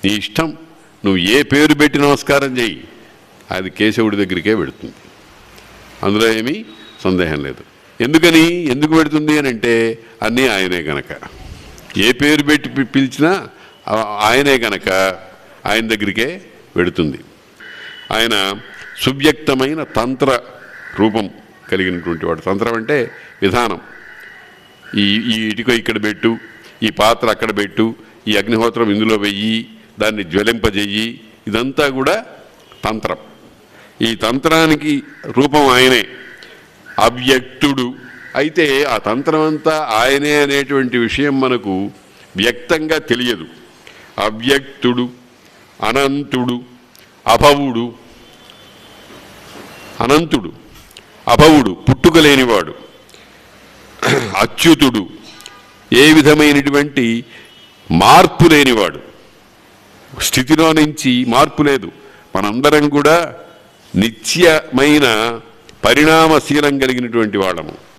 నీ ఇష్టం, నువ్వు ఏ పేరు పెట్టి నమస్కారం చేయి, అది కేశవుడి దగ్గరికే పెడుతుంది. అందులో ఏమీ సందేహం లేదు. ఎందుకు పెడుతుంది అని అంటే అన్నీ ఆయనే గనక. ఏ పేరు పెట్టి పిలిచినా ఆయనే గనక ఆయన దగ్గరికే పెడుతుంది. ఆయన సువ్యక్తమైన తంత్ర రూపం కలిగినటువంటి వాడు. తంత్రం అంటే విధానం. ఈ ఇటుక ఇక్కడ పెట్టు, ఈ పాత్ర అక్కడ పెట్టు, ఈ అగ్నిహోత్రం ఇందులో వెయ్యి, దాన్ని జ్వలింపజెయ్యి, ఇదంతా కూడా తంత్రం. ఈ తంత్రానికి రూపం ఆయనే, అవ్యక్తుడు. అయితే ఆ తంత్రం అంతా ఆయనే అనేటువంటి విషయం మనకు వ్యక్తంగా తెలియదు. అవ్యక్తుడు, అనంతుడు, అభవుడు. అనంతుడు, అభవుడు, పుట్టుక లేనివాడు. అచ్యుతుడు, ఏ విధమైనటువంటి మార్పు లేనివాడు. స్థితిలో నుంచి మార్పు లేదు. మనందరం కూడా నిత్యమైన పరిణామశీలం కలిగినటువంటి వాళ్ళము.